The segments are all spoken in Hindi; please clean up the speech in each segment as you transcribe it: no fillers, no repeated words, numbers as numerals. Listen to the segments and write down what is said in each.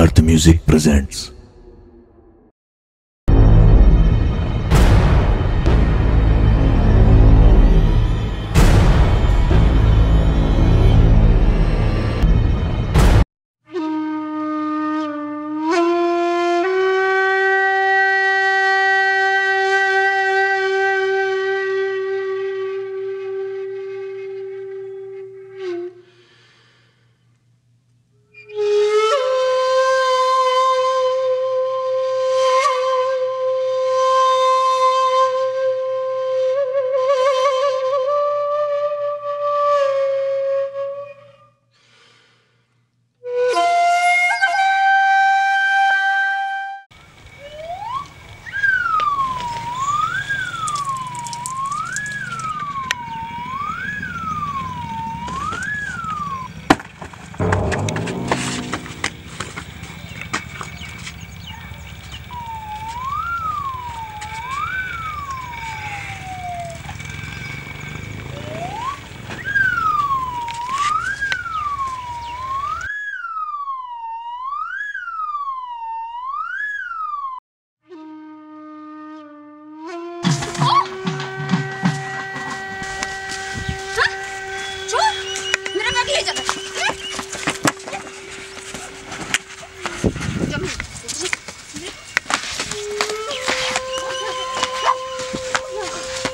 Siddharth Music presents.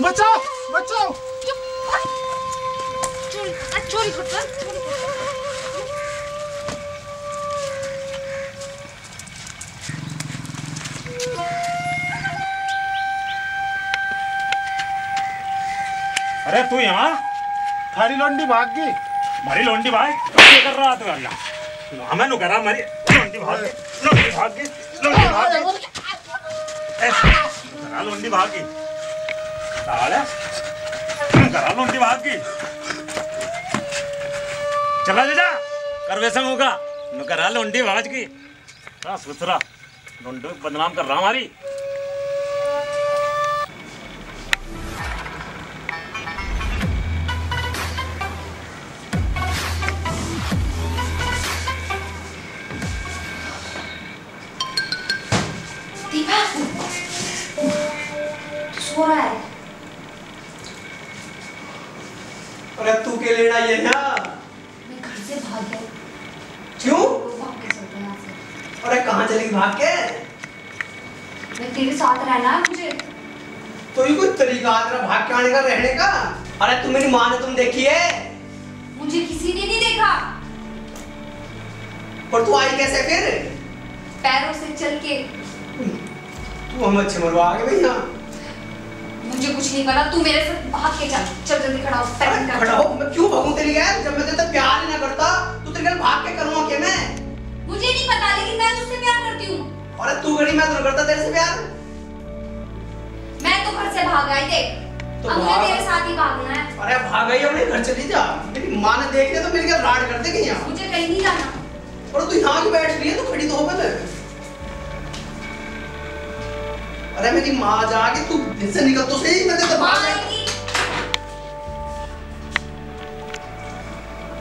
बचाओ बचाओ चोरी करता अरे तू यहाँ थारी लौंडी भाग गई। मारी लोंडी भाई क्या कर रहा तू अल्लाह हमें नु करा मारी लोंडी भाग गई करा लोंडी भाग गई साले करा लोंडी भाग गई चला जा कर वैसा होगा नु करा लोंडी भाग गई सुथरा लोंडी बदनाम कर रहा हमारी। सो रहा है। अरे तू के लेना ये ना? मैं घर से भाग गया। क्यों? भाग के चलते हैं यहाँ से। अरे कहाँ चलेगी भाग के? मैं तेरे साथ रहना है मुझे। तो ये कोई तरीका है तेरा भाग के आने का रहने का? अरे तुम मेरी माँ ने तुम देखी है? मुझे किसी ने नहीं देखा। और तू आई कैसे फिर? पैरों से चल के। तू हम अच्छे मरवा आगे भैया। मुझे कुछ नहीं पता, तू मेरे साथ भाग के चल। चल जल्दी खड़ा हो। अरे खड़ा हो, मैं क्यों भागूं तेरी गैर? जब मैं तेरे से प्यार ही ना करता, तू तेरे गैर भाग के करूँगा क्या मैं? मुझे नहीं पता, लेकिन मैं तुझसे प्यार करती हूँ। अरे तू गड़ी मैं तो करता तेरे से प्यार। मैं तो घर से भाग आई देख। तो अब मुझे तेरे साथ ही भागना है। अरे भाग गई अपने घर चली जा। मेरी माँ ने देख लिया तो मेरी क्या राड कर देगी यहाँ। मुझे कहीं नहीं जाना। और तू यहाँ क्यों बैठ रही है? तू खड़ी तो हो पहले। अरे मेरी माँ जाके तू दिन से निकल तो सही, मैं तेरे भाग आएगी।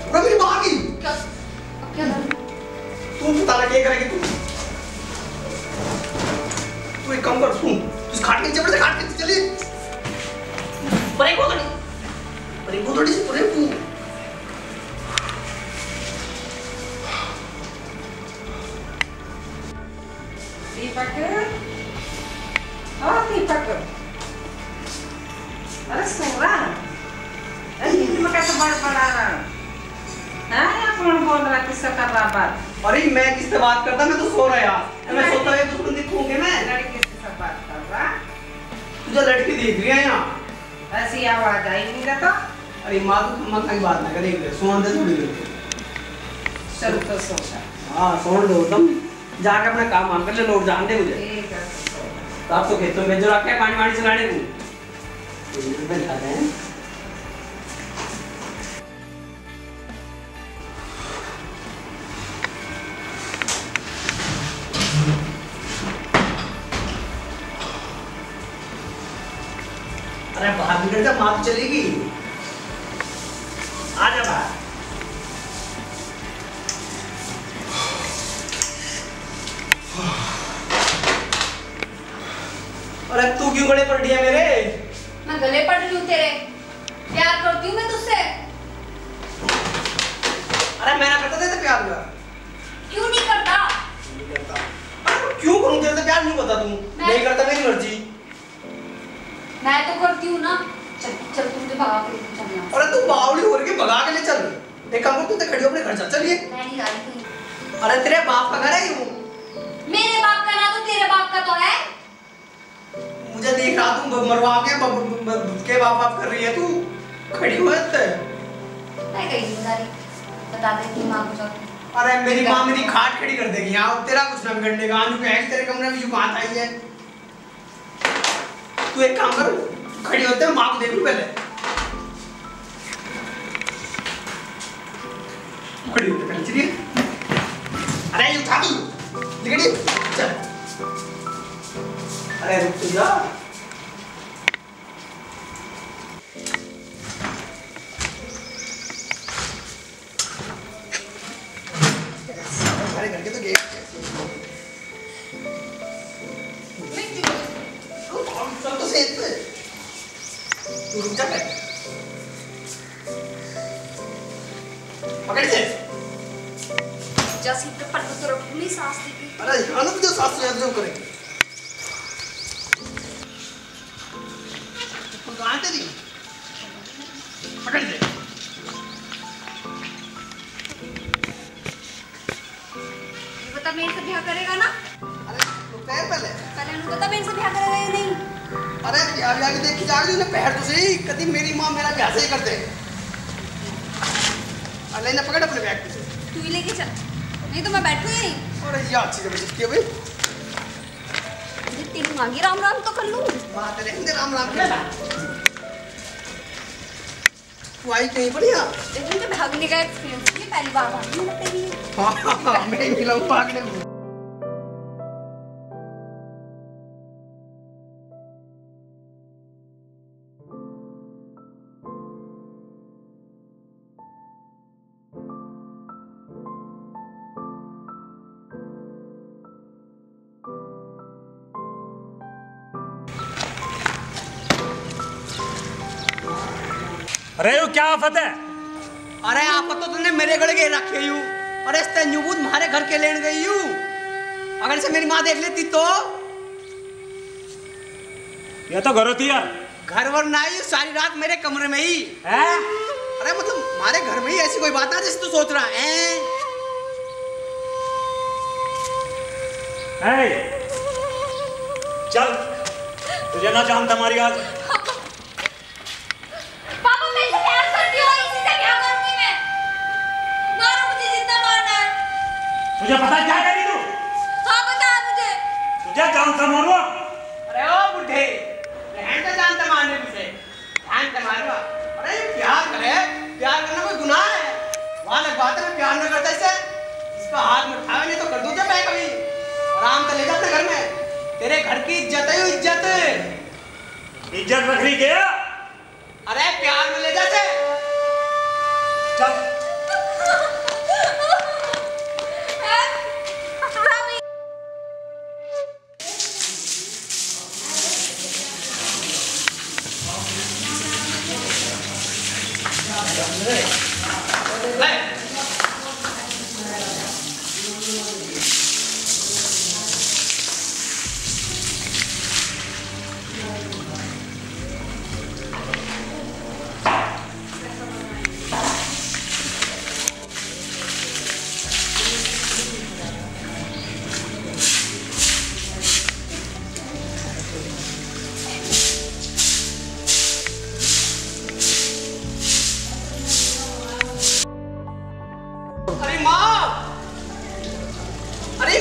अरे मेरी माँ की क्या? अब क्या करूं? तू बता ना क्या करेगी तू? तू एक काम कर, सुन, तू खाट के नीचे खाट के चली। परे को थोड़ी सी परे को। दीपक, और दीपक, अरे सोरा, अरे इसमें कैसे बड़ा रहा? हाँ या कौन बोल रहा किससे कर रहा बात? अरे मैं किससे बात करता? मैं तो सो रहा यार। मैं सोता है तो तुम दिखूंगे मैं। लड़की से बात कर रहा? तुझे लड़की देख रही है यहाँ? ऐसी आवाज आई नहीं देता? अरे माँ तो खम्मा की बात ना करेगी, सोन दे थोड़ी देर। चल तो सोचा। हाँ सोन दो तुम, जाके अपना काम वाम कर ले, लोग जान दे मुझे। ठीक है। तो आप तो खेतों में जो रखे हैं पानी वानी चलाने को। रुपए दिखाते हैं। अरे बाहर निकल जा, माँ तो चलेगी। आ जा बाहर। अरे तू क्यों गले पड़ रही है मेरे? मैं गले पड़ रही हूँ तेरे, प्यार करती हूँ मैं तुझसे। अरे मैं ना करता था प्यार का। क्यों नहीं करता? नहीं करता। अरे क्यों करूँ तेरे से प्यार नहीं करता तू? नहीं करता मेरी मर्जी। मैं तो करती हूँ ना। चल चल तू मुझे भगा के लेके चल यहाँ। अरे तू बावली हो रही है, भगा के ले चल। एक काम कर, तू तो खड़ी हो अपने घर चल। चलिए। मैं नहीं जा रही कहीं। अरे तेरे बाप का घर है यूं। मेरे बाप का ना तो तेरे बाप का तो है। मुझे देख रहा तू मरवा के बाप कर रही है तू। खड़ी हो इतने। मैं कहीं नहीं जा रही। बता दे कि माँ को जाके। अरे मेरी माँ मेरी खाट खड़ी कर देगी यहाँ, तेरा कुछ ना बिगड़ने का। आलू कहेगी तेरे कमरे में यूं बात आई है। तू एक काम कर, खड़ी होते हैं, माँ को देख लू पहले। खड़ी होते पहले, चलिए। अरे ये उठा दू, निकलिए, चल। अरे रुक तो जा। अरे घर के तो गेट चल तो सही पे। तू रुक जा बैठ। पकड़ से। जैसे पे पट तो रख नहीं सांस दी। अरे यहाँ ना तुझे सांस ले जो करेंगे। कहाँ तेरी? पकड़ से। ये बता मेरे से ब्याह करेगा ना? अरे रुक पैर पहले। पहले उनको बता मेरे से ब्याह करेगा या नहीं? अरे ब्याह ब्याह के देख के जा रही है पैर तो सही। कभी मेरी माँ मेरा ब्याह से ही करते। अरे ना पकड़ अपने बैग से। तू ही लेके चल, नहीं तो मैं बैठूं यहीं। अरे ये अच्छी जबरदस्ती है भाई। तेरी मांगी राम राम तो कर लूं। बात रहेंगे राम राम के। तू आई कहीं पर यहाँ? लेकिन मुझे भागने का एक्सपीरियंस नहीं, पहली बार भागी हूं तेरी। हाँ मैं ही मिला हूँ भागने को। अरे यो क्या आफत है? अरे आफत तो तुमने मेरे गले के रखे यू। अरे इस न्यूबूत मारे घर के लेन गई यू। अगर इसे मेरी माँ देख लेती तो? ये तो घर होती यार। घर वर ना ही, सारी रात मेरे कमरे में ही है? अरे मतलब हमारे घर में ही ऐसी कोई बात ना जैसे तू सोच रहा है। चल तुझे ना जानता हमारी आज। पापा मैं इसे प्यार करती हूँ, इसी से ब्याह करूंगी मैं। मारो मुझे जितना मारना है। तुझे पता क्या करी तू? हाँ बता मुझे। तुझे जानता मारो। अरे ओ बुढ़े, रहन का जानता मारने तुझे। ध्यान से मारवा। अरे प्यार करे, प्यार करना कोई गुनाह है? वहाँ लगवाते मैं प्यार न करता इसे। इसका हाथ में उठावे नहीं तो कर दूँ जब मैं कभी। आराम से ले जा अपने घर में। तेरे घर की इज्जत है, इज्जत। इज्जत रखनी क्या? अरे प्यार में ले जाते। चल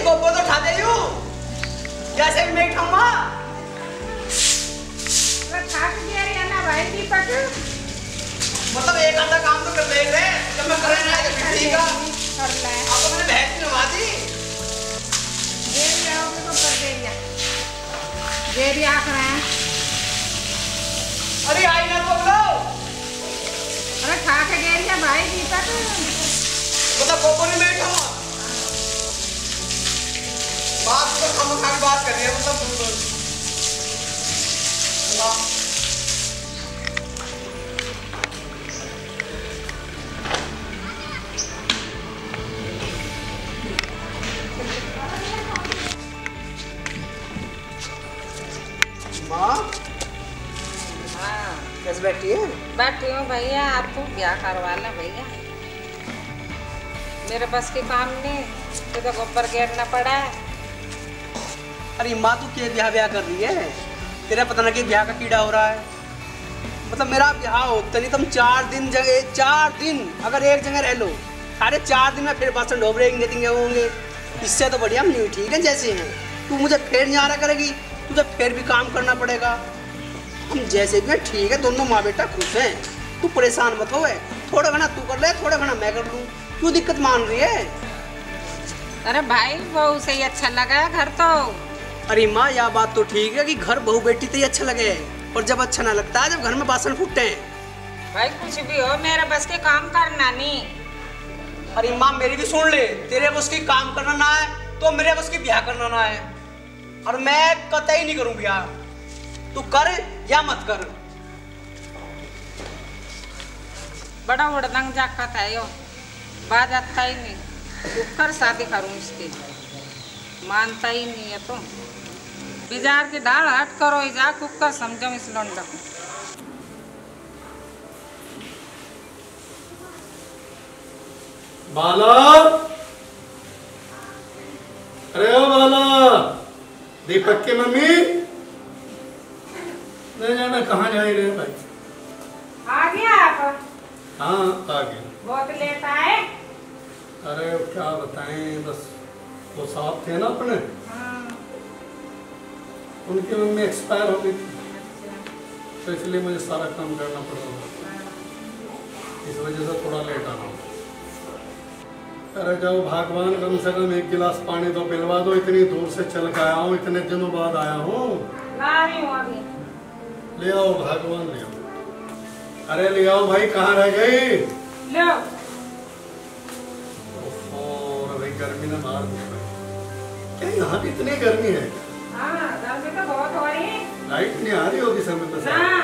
गोबो तो उठा दे यू जैसे भी मैं उठाऊंगा। थक गया रे ना भाई दीपक। मतलब एक आधा काम तो कर ले रहे जब मैं करे ना तो ठीक है कर ले। अब मैंने भैंस नवा दी। गेरी आओगे तो कर देगा। गेरी आख रहे हैं। अरे आई ना बोलो। अरे खा के गेरी है भाई दीपक। मतलब गोबो ने मैं उठाऊंगा। बात तो हम खा के बात कर रहे हैं मतलब माँ कैसे बैठी है? बैठी हूँ भैया, आपको क्या करवा ला भैया, मेरे बस के काम नहीं, तो गोबर घेरना पड़ा है। अरे माँ तू क्या ब्याह कर रही है? तेरा पता ना कि ब्याह का कीड़ा हो रहा है। मतलब मेरा ब्याह हो तो नहीं, तुम 4 दिन अगर एक जगह रह लो, अरे 4 दिन में फिर बर्तन ढोबरेंगे होंगे। इससे तो बढ़िया हम नहीं ठीक है जैसे हैं। तू मुझे फिर नहीं आ रहा करेगी, तुझे फिर भी काम करना पड़ेगा। हम जैसे भी हैं ठीक है, दोनों माँ बेटा खुश हैं। तू परेशान मत हो, थोड़ा घना तू कर ले, थोड़ा घना मैं कर लूँ। क्यों दिक्कत मान रही है? अरे भाई बहू से ही अच्छा लगा है घर तो। अरे माँ यह बात तो ठीक है कि घर बहू बेटी तो ही अच्छा लगे, और जब अच्छा ना लगता है जब घर में बासन फूटते हैं। भाई कुछ भी हो, मेरे बस के काम करना नहीं। अरे माँ मेरी भी सुन ले, तेरे बस की काम करना ना है तो मेरे बस की ब्याह करना ना है, और मैं कतई नहीं करूँ ब्याह। तू कर या मत कर। बड़ा उड़दंग जाकत है यो, बात आता ही नहीं। कर शादी करूँ इसकी, मानता ही नहीं है। तो बिजार की दाल हट करो, जा कुकर समझो इस लौंडा को। बाला, अरे ओ बाला, दीपक की मम्मी नहीं जाना, कहाँ जा रहे भाई? आ गया आप? हाँ आ गया। बहुत लेट आए। अरे क्या बताएं, बस वो साहब थे ना अपने, उनकी मम्मी एक्सपायर हो गई थी, तो इसलिए मुझे सारा काम करना पड़ रहा, इस वजह से थोड़ा लेट आना। अरे जाओ भगवान, कम से कम 1 गिलास पानी तो पिलवा दो, इतनी दूर से चल के आया हूँ, इतने दिनों बाद आया हूँ। ले आओ भगवान, ले आओ। अरे ले आओ भाई, कहाँ रह गई? लो। और भाई गर्मी ने मार दिया। क्या यहाँ भी इतनी गर्मी है? हाँ गर्मी तो बहुत हो रही है। लाइट नहीं आ रही होगी समय पर? हाँ।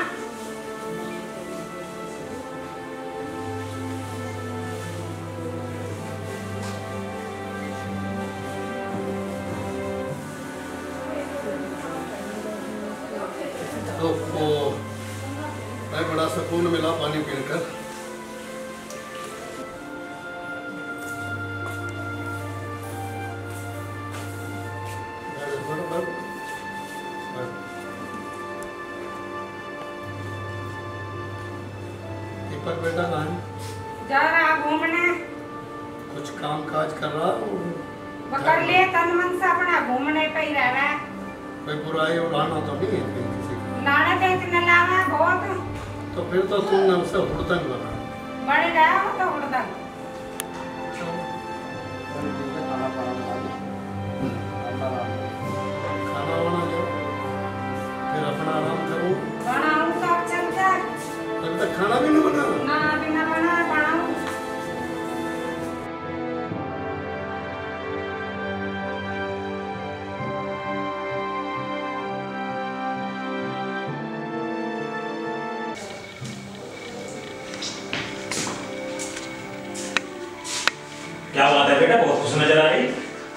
तो बड़ा सुकून मिला पानी पीकर। दीपक बेटा कहाँ है? जा रहा घूमने। कुछ काम काज कर रहा? पकड़ ले तन मन से अपना, घूमने पे ही रह रहा है। कोई बुराई उड़ाना तो नहीं है किसी की? लाने तो इतने लावा बहुत। तो फिर तो तुमने हमसे हुड़दंग बना। बढ़ गया हो तो हुड़दंग। खाना वाना लो, फिर अपना आराम करो। बनाऊं तो अब चलता। अभी तक खाना भी नहीं बना? ना बिना बना बनाऊं। क्या बात है बेटा, बहुत खुश नजर आ रही।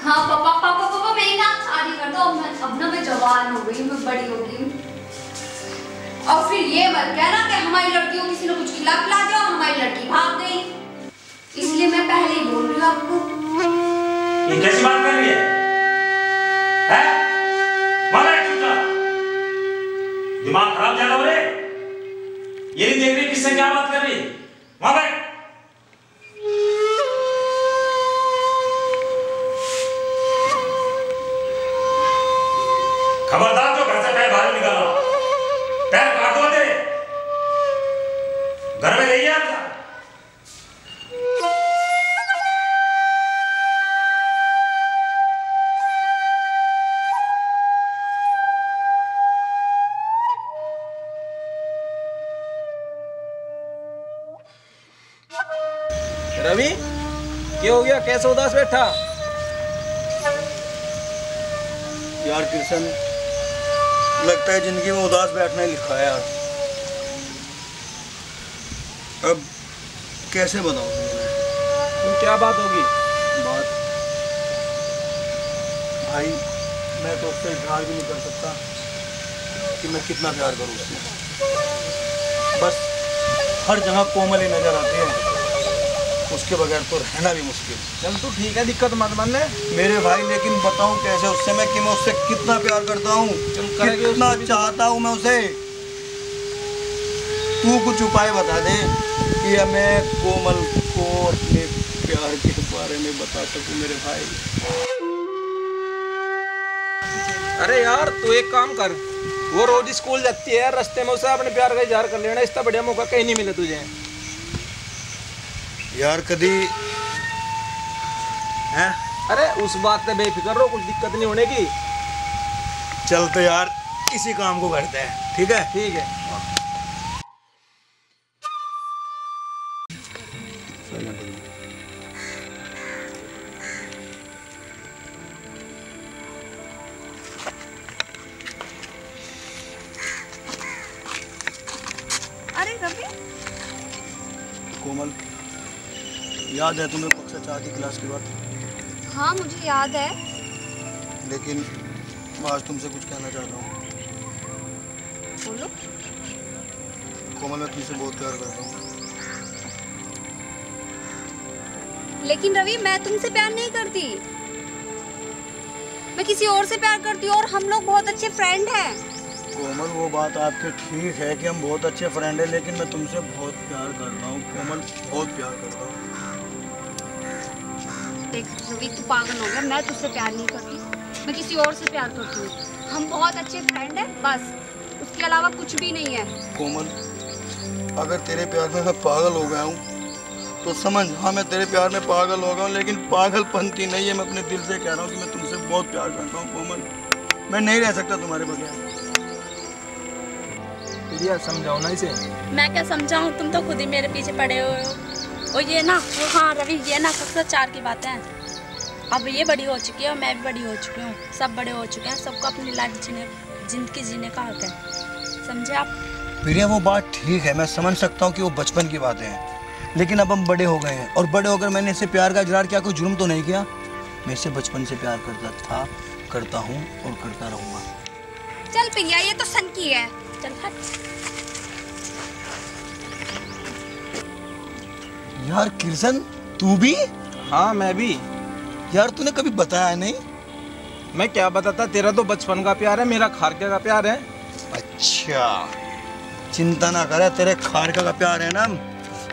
हाँ पापा पापा पापा मेरी ना शादी कर दो, अब ना मैं जवान हो गई, मैं बड़ी हो गई। और फिर ये मत कहना कि हमारी लड़की को किसी ने कुछ खिला पिला दिया और हमारी लड़की भाग गई। इसलिए मैं पहले ही बोल रही हूँ आपको। ये कैसी बात कर रही है? हैं? माला चुपचाप, दिमाग खराब ज्यादा हो रहे? ये नहीं देख रही किससे क्या बात कर रही? वहां बैठ। खबरदार जो घर से पैर बाहर निकाला, पैर काट दो तेरे। घर में रहिए आप। रवि क्या हो गया, कैसे उदास बैठा? यार कृष्ण, लगता है जिंदगी में उदास बैठना ही लिखा है यार। अब कैसे बताऊं तुम? क्या बात होगी? बात भाई, मैं तो उससे इजहार भी नहीं कर सकता कि मैं कितना प्यार करूं उससे। बस हर जगह कोमल ही नजर आती है, उसके बगैर तो रहना भी मुश्किल। चल तू ठीक है, दिक्कत मत मानने मेरे भाई, लेकिन बताऊं कैसे उससे मैं कि मैं उससे कितना प्यार करता हूँ, कितना चाहता हूँ मैं उसे। तू कुछ उपाय बता दे कि मैं कोमल को अपने प्यार के बारे में बता सकूं मेरे भाई। अरे यार तू एक काम कर, वो रोज स्कूल जाती है, रास्ते में उसे अपने प्यार का इजहार कर लेना। इसका बढ़िया मौका कहीं नहीं मिले तुझे यार कभी हैं? अरे उस बात से बेफिक्र रहो, कुछ दिक्कत नहीं होने की। चल तो यार इसी काम को करते हैं, ठीक है? ठीक है। अरे रवि, कोमल, याद है तुम्हें कक्षा 4 की क्लास की बात? हाँ मुझे याद है। लेकिन मैं आज तुमसे कुछ कहना चाहता हूँ। बोलो। कोमल, मैं तुमसे बहुत प्यार करता हूँ। लेकिन रवि, मैं तुमसे प्यार नहीं करती, मैं किसी और से प्यार करती हूँ, और हम लोग बहुत अच्छे फ्रेंड हैं। कोमल, वो बात आपकी ठीक है कि हम बहुत अच्छे फ्रेंड हैं, लेकिन मैं तुमसे बहुत प्यार कर रहा हूँ कोमल, बहुत प्यार करता हूँ। देख रवि, तू पागल हो गया, मैं तुझसे प्यार नहीं करती, मैं किसी और से प्यार करती हूँ। हम बहुत अच्छे फ्रेंड हैं, बस, उसके अलावा कुछ भी नहीं है। कोमल, अगर तेरे प्यार में मैं पागल हो गया हूँ तो समझ, हाँ मैं तेरे प्यार में पागल हो गया हूँ, लेकिन पागलपंती नहीं है। मैं अपने दिल से कह रहा हूँ कि मैं तुमसे बहुत प्यार करता हूँ कोमल, मैं नहीं रह सकता तुम्हारे बगैर। प्रिया समझाओ ना इसे। मैं क्या समझाऊं, तुम तो खुद ही मेरे पीछे पड़े हुए हो। और ये ना, हाँ रवि, ये ना कक्षा 4 की बात है। अब ये बड़ी हो चुकी है और मैं भी बड़ी हो चुकी हूँ, सब बड़े हो चुके हैं, सबको अपनी लाइफ जिंदगी जीने का हक है, समझे आप? प्रिया, वो बात ठीक है, मैं समझ सकता हूँ कि वो बचपन की बातें हैं, लेकिन अब हम बड़े हो गए हैं, और बड़े होकर मैंने इससे प्यार का इजहार किया, कोई जुर्म तो नहीं किया। मैं इससे बचपन से प्यार करता था, करता हूँ और करता रहूँगा। चल प्रिया, ये तो सन की है। चल हट। यार किरसन, तू भी? हाँ मैं भी। यार तूने कभी बताया नहीं। मैं क्या बताता, तेरा तो बचपन का प्यार है, मेरा खारके का प्यार है। अच्छा, चिंता ना करे, तेरे खारका का प्यार है ना,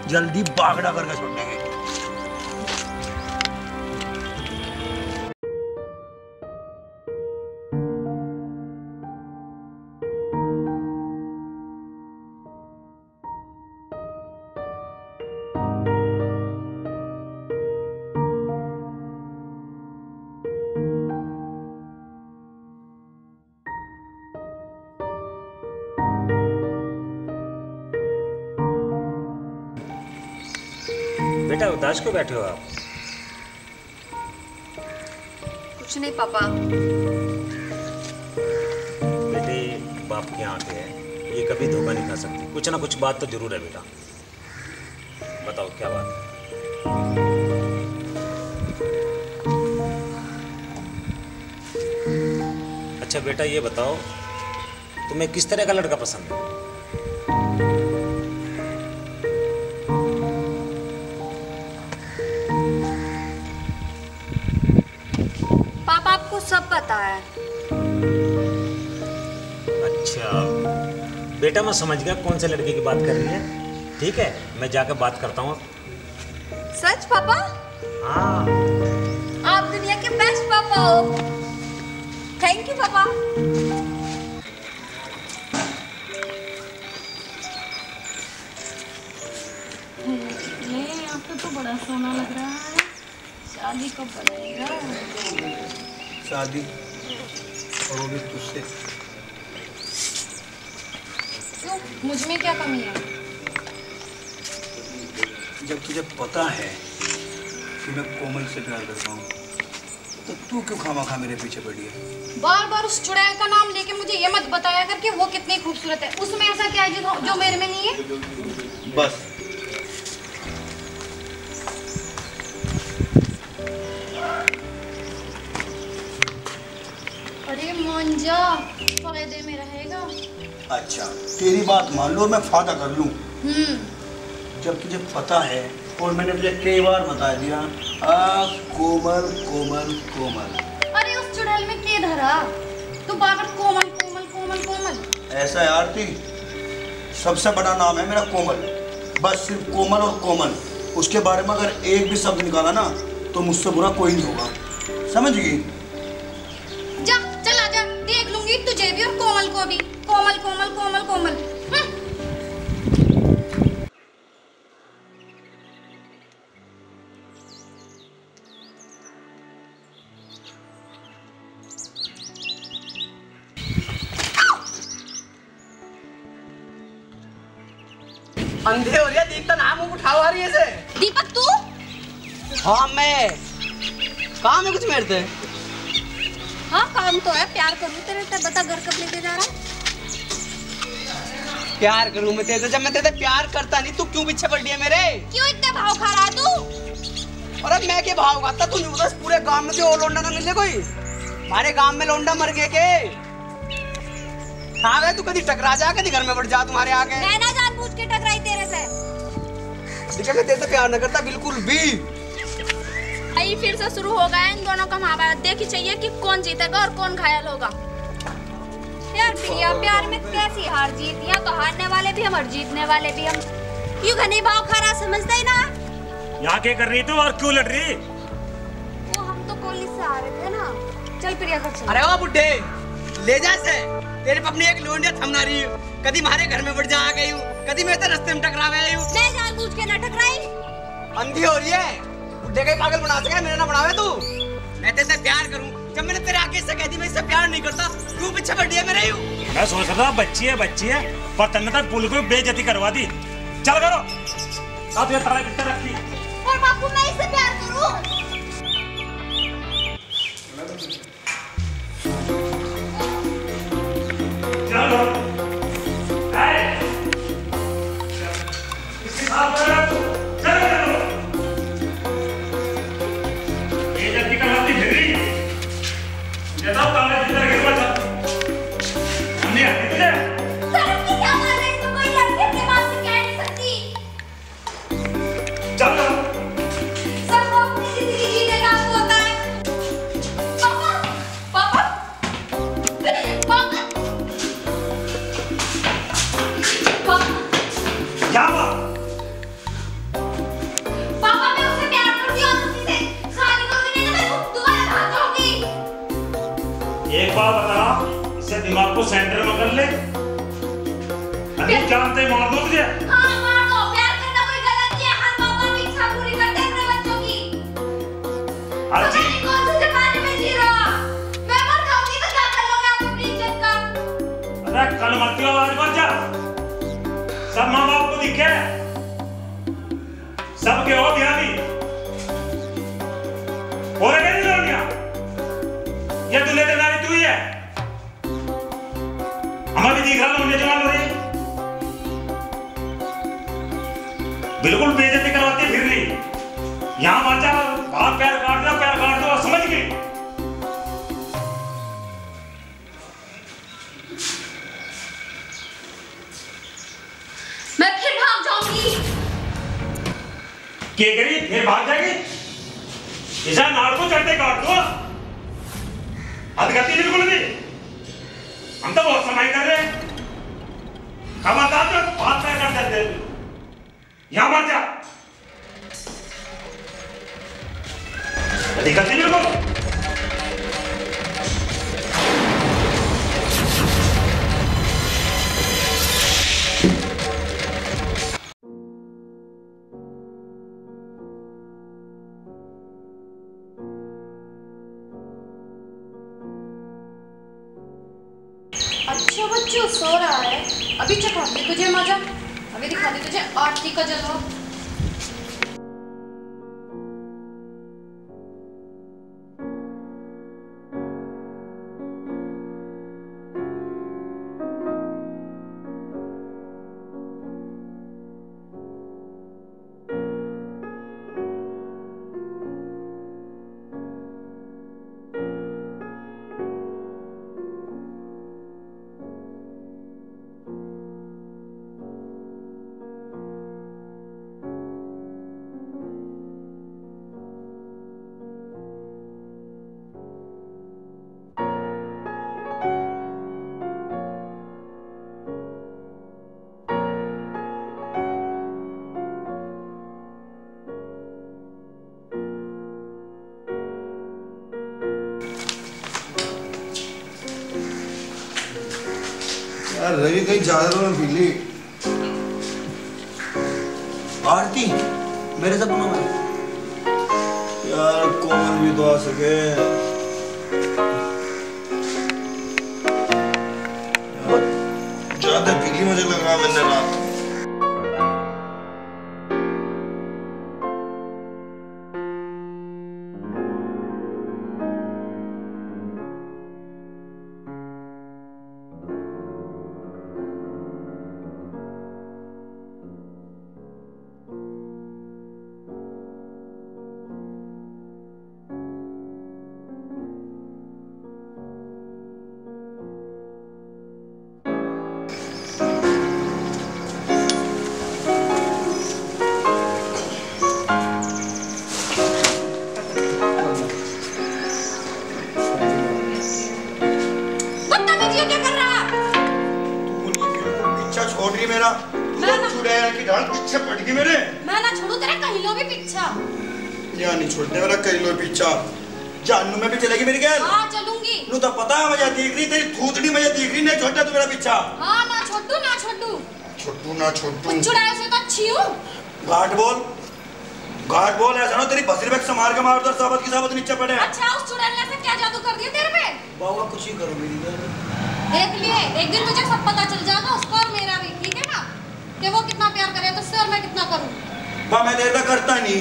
जल्दी बागड़ा करके छोड़ देंगे। बेटा उदास क्यों बैठे हो आप? कुछ नहीं पापा। बेटे, बाप की आंखें हैं, ये कभी धोखा नहीं खा सकती, कुछ ना कुछ बात तो जरूर है बेटा। बताओ क्या बात है? अच्छा बेटा, ये बताओ तुम्हें किस तरह का लड़का पसंद है? पापा आपको सब पता है। अच्छा बेटा, मैं समझ गया कौन से लड़के की बात कर रही है। ठीक है, मैं जाकर बात करता हूँ। सच पापा? हाँ। आप दुनिया के बेस्ट पापा हो। थैंक यू पापा। ये आपको तो बड़ा सोना लग रहा है, शादी कब बनाएगा? शादी, और वो भी तुझसे। क्यों, मुझ में क्या कमी है? जब तुझे पता है कि मैं कोमल से प्यार करता हूँ, तो तू क्यों खामा मेरे पीछे पड़ी है? बार बार उस चुड़ैल का नाम लेके मुझे ये मत बताया कर कि वो कितनी खूबसूरत है। उसमें ऐसा क्या है जो मेरे में नहीं है? बस अरे मंजा फायदे में रहेगा। अच्छा तेरी बात मान लो, मैं फायदा कर लूं। जब तुझे पता है और मैंने तुझे कई बार बता दिया, कोमल कोमल कोमल। अरे उस चुड़ैल में क्या धरा? तू बार बार कोमल कोमल कोमल कोमल। ऐसा है आरती, सबसे बड़ा नाम है मेरा कोमल, बस सिर्फ कोमल और कोमल। उसके बारे में अगर एक भी शब्द निकाला ना तो मुझसे बुरा कोई नहीं होगा, समझ गई? जा चला जा, देख लूंगी तुझे भी और कोमल को भी। कोमल कोमल कोमल कोमल। अंधे हो रही है, दीपक नाम मुंह उठाओ आ रही है से। दीपक तू? हाँ मैं। काम है कुछ मेरे से? हाँ काम तो है, प्यार करूँ तेरे से। बता घर कब लेके जा रहा है? प्यार करूँ मैं तेरे से? जब मैं तेरे से प्यार करता नहीं, तू क्यों पीछे पड़ रही है मेरे? क्यों इतने भाव खा रहा है तू? अरे मैं क्या भाव खाता? तू नहीं बता पूरे गांव में जो लौंडा ना मिले कोई? हमारे गांव में लौंडा मर गए के? हाँ तू कभी टकरा जा, कभी घर में बढ़ जा तुम्हारे आगे। मैं ना जानबूझ के टकराई तेरे से। देखिए मैं तेरे से प्यार न करता बिल्कुल भी। भाई फिर से शुरू हो गया इन दोनों का महाभारत। देखी चाहिए कि कौन जीतेगा और कौन घायल होगा। यार प्रिया, प्यार में कैसी हार जीत? यहाँ तो हारने वाले भी हम और जीतने वाले भी हम। क्यों घनी भाव खा रहा, समझता ही ना? यहाँ क्या कर रही तू और क्यों लड़ रही? वो हम तो कॉलेज से आ रहे थे ना। चल प्रिया घर चल। अरे वाह बुड्ढे, ले जा से। तेरे पे अपनी एक लोंडिया थमना रही हूँ। कभी हमारे घर में बढ़ जा आ गई हूँ, कभी मैं तो रास्ते में टकरा गई हूँ। मैं जानबूझ के न टकराई। अंधी हो रही है, बुड्ढे का पागल बना सके, मेरा ना बनावे तू। मैं तेरे से प्यार करूँ, जब मैंने तेरे आगे से कह दी मैं इससे प्यार नहीं करता, क्यों पीछे बढ़ रही है मेरे? मैं सोच रहा था बच्ची है पर तन्ने तक पुल को बेइज्जती करवा दी। चल करो साथ में तारा कितना रखी। और बापू मैं इससे प्यार करूँ? चलो इसके साथ चलो बेइज्जती करवाती फिर रही है। जैसा ताले जिधर गिर पड़ा हमने हटी तुझे। सर की क्या बात है? इसमें कोई लड़की अपने बात से कह नहीं सकती। चलो सबको अपनी जिंदगी जीने का हक होता है। पापा पापा पापा क्या हुआ? पापा मैं उससे प्यार करती हूँ, उसी से शादी करूँगी, नहीं तो मैं दोबारा भाग जाऊँगी। एक बात बता, इससे दिमाग को सेंटर में कर ले। अभी जानते ही मार दो तुझे। हाँ मार दो, प्यार करना कोई गलत नहीं है। हर माँ बाप इच्छा पूरी करते हैं अपने बच्चों की। हर पता चीज नहीं कौन से जमाने में जी रहा। मैं मर जाऊँगी तो क्या कर लोगे आप अपनी इज्जत का? अरे कल मत क्यों आज मत जा। सब माँ बाप को दिखे, सबके हो ध्यानी हो रहे नहीं लोनिया। ये दूल्हे के नारी तू ही है। हमें भी दिख रहा लोनिया जवान हो रही, बिल्कुल बेइज्जती करवाती फिर रही। यहाँ मत जा, बाहर पैर काट दो समझ गई। मैं फिर भाग जाऊँगी। क्या करी फिर भाग जाएगी? इसे नाड़ को चढ़ते काट दो। हद करती बिल्कुल भी। हम तो बहुत समय कर रहे हैं। खबरदार जो हाथ पैर कर देते हैं। यहाँ मत जा। हद करती बिल्कुल। अच्छा बच्चों सो रहा है, अभी चखाती तुझे मजा, अभी दिखाती तुझे आरती का जलवा। यार रवि कहीं जा रहा हूँ पीली। आरती मेरे सपनों में यार कोमल भी तो आ सके। ज्यादा पीली मुझे लग रहा मैंने रात। मेरा पीछे पड़ गई मेरे। मैं ना छोड़ू तेरा कहीं लो भी पीछा। या नहीं छोड़ने मेरा कहीं लो पीछा। जानू में भी चलेगी मेरी गैल। हाँ चलूंगी। नू तो पता है मुझे देख रही तेरी थूतड़ी मुझे देख रही नहीं छोटा तू मेरा पीछा। हाँ ना छोटू ना छोटू। छोटू ना छोटू। चुड़ैल से तो अच्छी हूँ। घाट बोल ऐसा ना तेरी बसरी बैग से मार के मार दो साबत की साबत नीचे पड़े। अच्छा उस चुड़ैल ने से क्या जादू कर दिया तेरे पे? बाबा कुछ ही करो मेरी गैल। देख लिए एक दिन तुझे सब पता चल जाएगा उसका और मेरा भी, ठीक है ना? कि वो कितना प्यार करे तुझसे और मैं कितना करूं। बा मैं तेरे पे करता नहीं।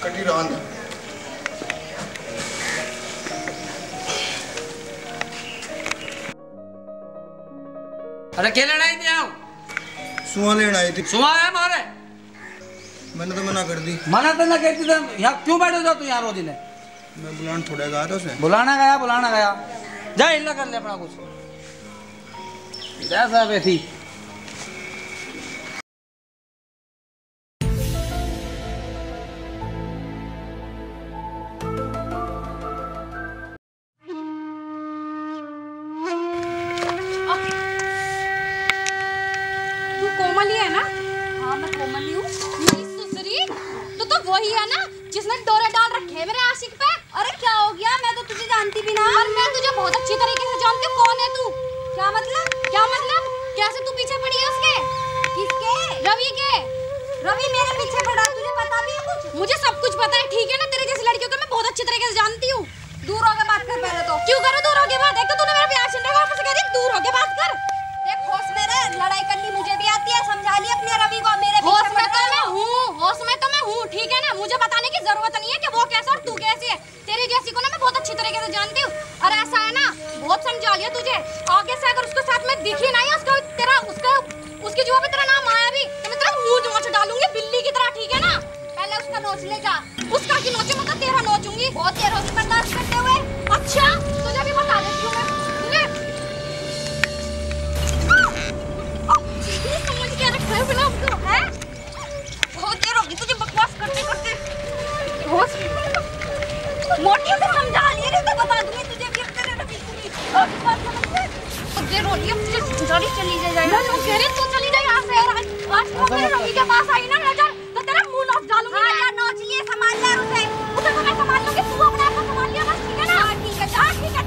कटी रान अरे क्या लेना आई थी? आओ सुहा लेना आई थी। सुहा है मारे। मैंने तो मना कर दी। मना तो ना कहती थी। यहाँ क्यों बैठे हो तू यहाँ रोज ने? मैं बुलाने थोड़ा गया था उसे। बुलाना गया जा हिला कर ले अपना कुछ जैसा वैसी। कोमल ही है ना? हाँ मैं कोमल ही हूँ। मेरी सुसरी तो वही है ना जिसने डोरे डाल रखे हैं मेरे आशिक पे। अरे क्या हो गया? मैं तो तुझे जानती भी ना। और मैं तुझे बहुत अच्छी तरीके से जानती हूँ। कौन है तू? क्या मतलब? कैसे तू पीछे पड़ी है उसके? किसके? रवि के। रवि मेरे पीछे पड़ा, तुझे पता भी है कुछ? मुझे सब कुछ पता है, ठीक है ना? तेरे जैसी लड़कियों को मैं बहुत अच्छी तरीके से जानती हूँ। दूर होके बात कर पहले तो। क्यों करो दूर होके बात? एक तो तूने मेरा प्यार छीन लिया, वापस कह रही दूर होके बात कर। देख होश में रह, लड़ाई करनी मुझे भी आती है, समझा ली अपने रवि को। मेरे होश में तो मैं हूँ, ठीक है ना? मुझे बताने की जरूरत नहीं है कि वो कैसा और तू कैसी है। तेरी जैसी को ना मैं बहुत अच्छी तरीके से जानती हूँ। और ऐसा है ना, बहुत समझा लिया तुझे। आगे से अगर उसके साथ में दिखी नहीं उसकी जुआ पे तेरा नाम आया भी तो मैं तेरा मुंह नोच डालूंगी बिल्ली की तरह, ठीक है ना? पहले उसका नोच ले जा। उसका की नोचे मतलब तेरा नोचूंगी। बहुत देर होगी बर्दाश्त करते हुए। अच्छा तुझे भी बता देती हूँ मैं। समझ के रखा है बिना उसको, है? बहुत देर होगी तुझे बकवास करते मोटी से समझा लिए नहीं तो बता दूंगी तुझे भी तेरे ना बिल्कुल ही। देर हो रही है तुझे जल्दी चली जाए ना। तो कह रही तू चली जा यहाँ से। आज तो मेरे रवि के पास आई ना नजर तो तेरा मुंह नोच डालूंगी। हाँ यार नोच लिए, संभाल ले उसे तो मैं संभाल लूंगी। तू अपने आप को संभाल लिया बस, ठीक है ना? ठीक है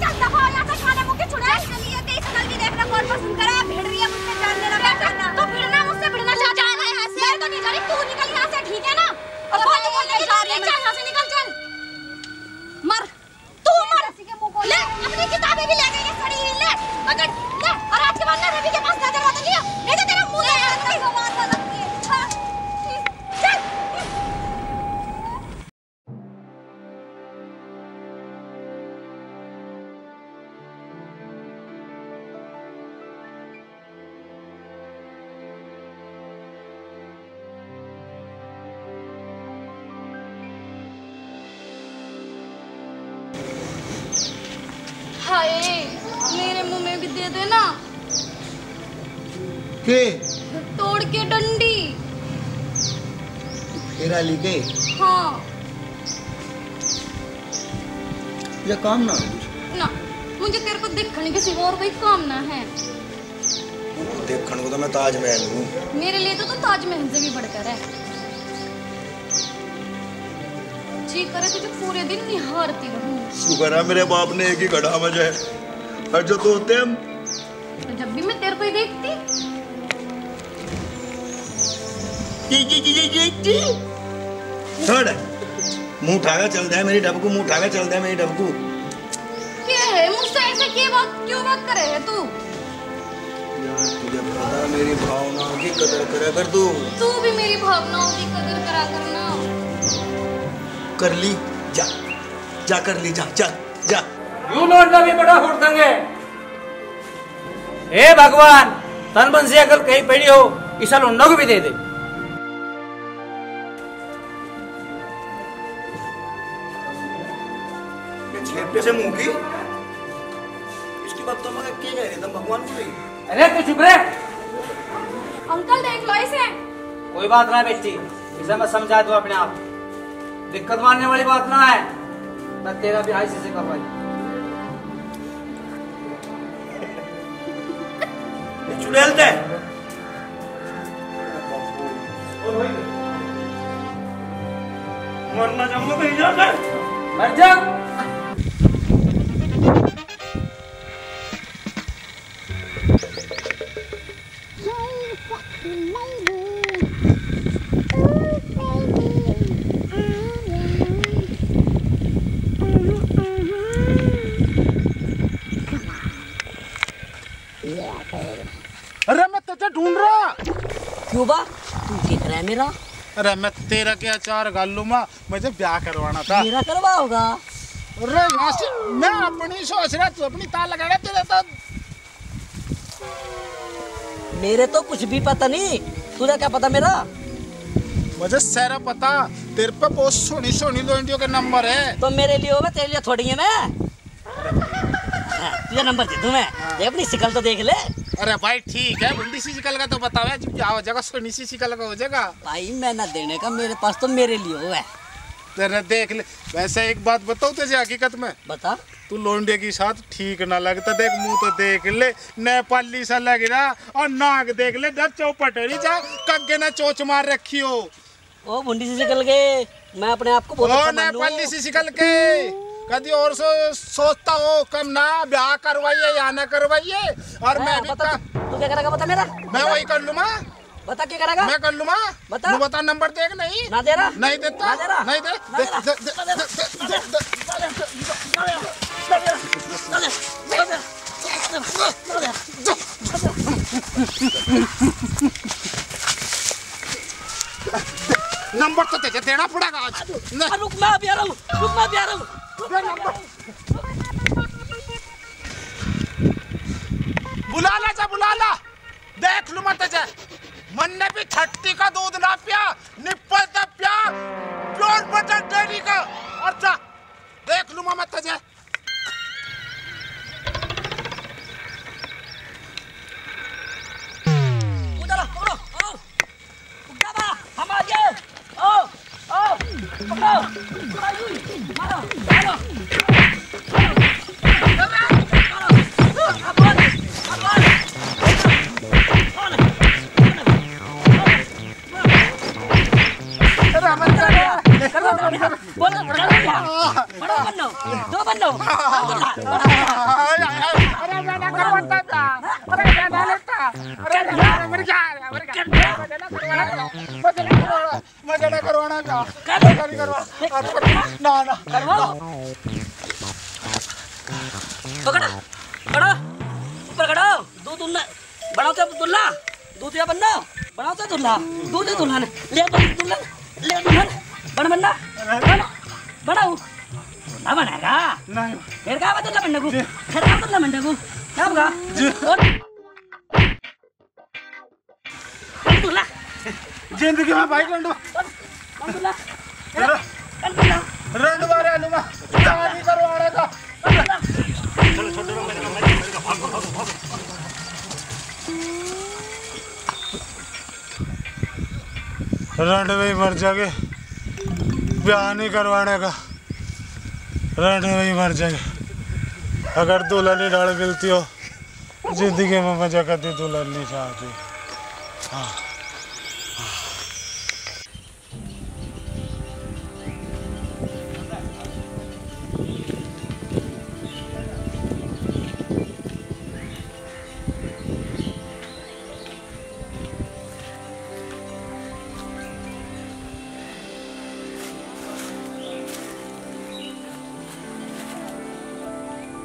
चल दफा हो यहाँ से। खाने मुँह के छुड़ाए चलिए। तेरी शकल भी देखना कौन पसंद करे। भिड़ रही है मुझसे, जान लेना क्या करना। तो भिड़ना मुझसे भिड़ना चाह जाना यहाँ से। मैं तो नहीं जा रही, तू निकल यहाँ से, ठीक है ना? और बोलने की जा रही है, चल यहाँ से निकल चल। मर तू मर ले, अपनी किताबें भी ले गई है सड़ी हुई। ले पकड़ ले। और आज के बाद ना रवि के पास नजर मत लिया, नहीं तो तेरा मुंह देख बात लगती है। चल हाय मेरे मुंह में भी दे देना के तोड़ के डंडी। तेरा लिखे हाँ ये काम ना ना मुझे तेरे को देखने किसी और कोई काम ना है। देखने को तो मैं ताजमहल हूँ। मेरे लिए तो ताजमहल से भी बढ़कर है। जी करे तुझे पूरे दिन निहारती रहूं। शुक्र है मेरे बाप ने एक ही गढ़ा मुझे, और जो तो होते हम तो जब भी मैं तेरे को ही देखती। छोड़, मुंह उठाकर चलता है मेरी डबकू, मुंह उठाकर चलता है मेरी डबकू। क्या है मुझसे ऐसे क्यों बात करे है तू? यार तुझे पता मेरी भावनाओं की कदर करा कर तू भी मेरी भावनाओं की कदर करा करना। कर ली, जा जा कर ली, जा जा जा। यूं लौटना भी बड़ा हुड़दंग है। हे भगवान, तन मन से अगर कहीं पड़ी हो इस लुंडों को भी दे दे। ये छेपटे से मुंह की इसकी बात तो मैं क्या कह रही था भगवान को नहीं। अरे तू चुप रहे। अंकल देख लो इसे। कोई बात ना बेटी, इसे मैं समझा दूं अपने आप। दिक्कत मानने वाली बात ना है। मैं तेरा भी ऐसे से करवाई। चुड़ैल दे। मरना चाहूंगा कहीं जाकर। मर जा। अरे मैं तुझे ढूंढ रहा। क्यों बा, तू क्या कर रहा है मेरा? अरे मैं तेरा क्या चार गालू माँ, मुझे ब्याह करवाना था। मेरा करवा होगा। अरे मैं अपनी सोच रहा, तू अपनी ताल लगाएगा। तेरे तो मेरे तो कुछ भी पता नहीं, तुझे क्या पता मेरा? मुझे सारा पता। तेरे पे बहुत सोनी सोनी लोंडियों के नंबर है। तो मेरे लिए होगा, तेरे लिए थोड़ी है। मैं तुझे नंबर दे दूं मैं। देख अपनी शिकल तो देख ले। अरे भाई ठीक है, बुंदी सी शिकल का तो बतावे, जब क्या हो जाएगा सोनी सी शिकल का हो जाएगा। भाई मैं ना देने का, मेरे पास तो मेरे लिए हुआ है। तेरे देख ले। वैसे एक बात बताओ तुझे हकीकत में, बता। तू लोंडे के साथ ठीक ना लगता। देख मुंह तो देख ले, नेपाली सा लग रहा, और नाक देख ले जब चौपटरी जा कग्गे ना चोच मार रखी हो। ओ बुंडी से निकल गए। मैं अपने आप को बहुत अच्छा मानूं। नेपाली से निकल के कभी और सोचता हो कम ना ब्याह करवाइए या ना करवाइए। और मैं भी बता, तू क्या करेगा बता मेरा? मैं वही कर लूँ। बता क्या करेगा? मैं कर लूँ। बता। बता नंबर देख। नहीं ना दे रहा, नहीं देता, नहीं दे। नंबर तो तुझे देना पड़ेगा आज। रुक मैं अभी आ रहा हूँ, रुक मैं अभी आ रहा हूँ। बुला ला जा, बुला ला। देख लू मत तुझे। मन ने भी 30 का दूध ना पिया, निप्पल तब पिया प्योर बटर डेयरी का। और जा देख लू मत तुझे। उधर पकड़ो, हम आ गए। ओ पकड़ो, मारो मारो। दो बनो। बनाओ तो दुल्हा, दूध या बन्ना, बनाओ तो दुल्हा, दूध या दुल्हन, ले दुल्हन, ले दुल्हन, बन्ना, बनाओ, ना बनाएगा, नहीं, फिर क्या बात दुल्हा बन्ना को, फिर क्या दुल्हा बन्ना को, क्या होगा? दुल्हा, जिंदगी में भाई कंडो, दुल्हा, रंड मारे आलूमा, शादी करवाने का, चलो छोटे लोग मेरे का भाग, रंड में मर जागे, ब्याह नहीं करवाने का, रंड में मर जागे। अगर दुल्हन ही डाल मिलती हो जिंदगी में मजा करती दुल्हन नहीं चाहती। हाँ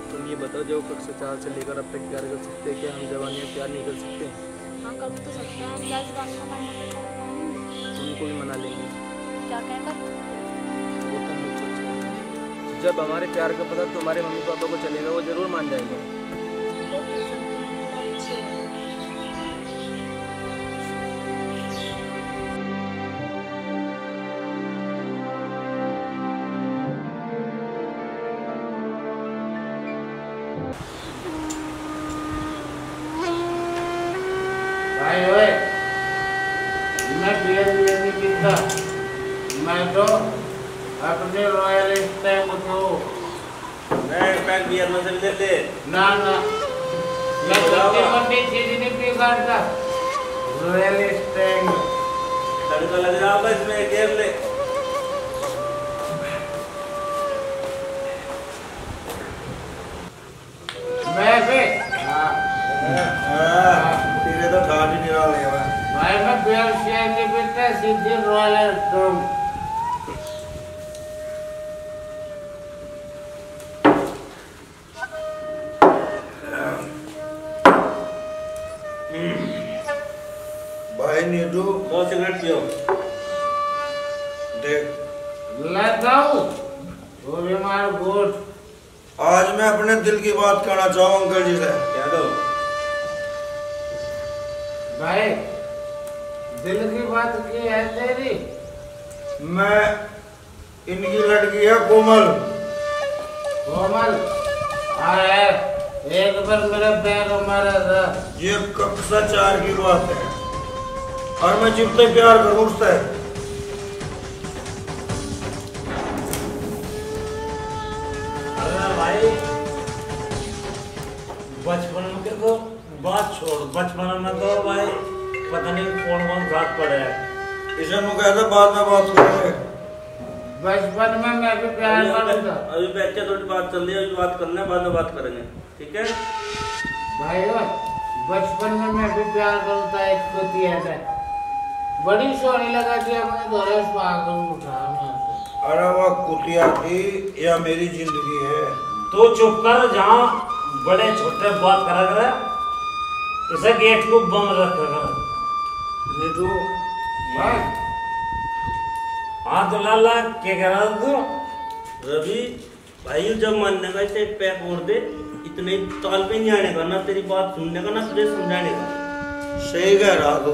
तुम ये बताओ, जो कक्षा 4 से लेकर अब तक प्यार कर सकते हैं क्या हम जवानी में प्यार नहीं कर सकते? हाँ कर तो सकते हैं, क्या इस बात का मन उनको भी मना लेंगे। क्या कहकर? वो तो मुझ सोच, जब हमारे प्यार का पता तुम्हारे मम्मी पापा को चलेगा वो जरूर मान जाएंगे। भाई ओए, मैं बियर नहीं पीता, मैं तो अपने रॉयल स्टैग को मैं पैक बियर में से ले। ना मैं छोटी चीज नहीं पी करता, रॉयल स्टैग तड़का लग रहा है इसमें, गेम ले। मैं भी तेरे तो ठाट ही निकाल लिया भाई, मैं बियर शेयर नहीं पीता, सीधी रॉयल स्टैग। भाई नीटू 2 सिगरेट पियो। देख लगाओ वो भी मार गोट। आज मैं अपने दिल की बात कहना चाहूँ अंकल जी से। क्या दो भाई, दिल की बात की है तेरी? मैं इनकी लड़की है कोमल। कोमल आए एक बार मेरा पैर मारा था। ये कक्षा 4 की बात है और मैं जितने प्यार करूँ उससे। अरे भाई, बचपन में तेरे को बात छोड़, बचपन में तो भाई पता नहीं कौन साथ पड़े है। इसे नु कहते बाद में बात करेंगे। बचपन में मैं भी प्यार करता। अभी बैठ के थोड़ी बात चल रही है, अभी बात करना है, बाद में बात करेंगे, ठीक है भाई? बचपन में मैं भी प्यार करता, एक कुतिया था, बड़ी सोनी लगा थी, अपने दौरे पागल उठा मैं। अरे वो कुतिया थी या मेरी जिंदगी है? तो चुप कर, जहाँ बड़े छोटे बात करा करे, इसे गेट को बंद रखा कर। नीटू भाई हाँ तो लाला क्या कह रहा तू? रवि भाई, जब मानने का इसे पैक और दे, इतने ताल पे नहीं आने का, ना तेरी बात सुनने का, ना तुझे समझाने का। सही कह रहा तू।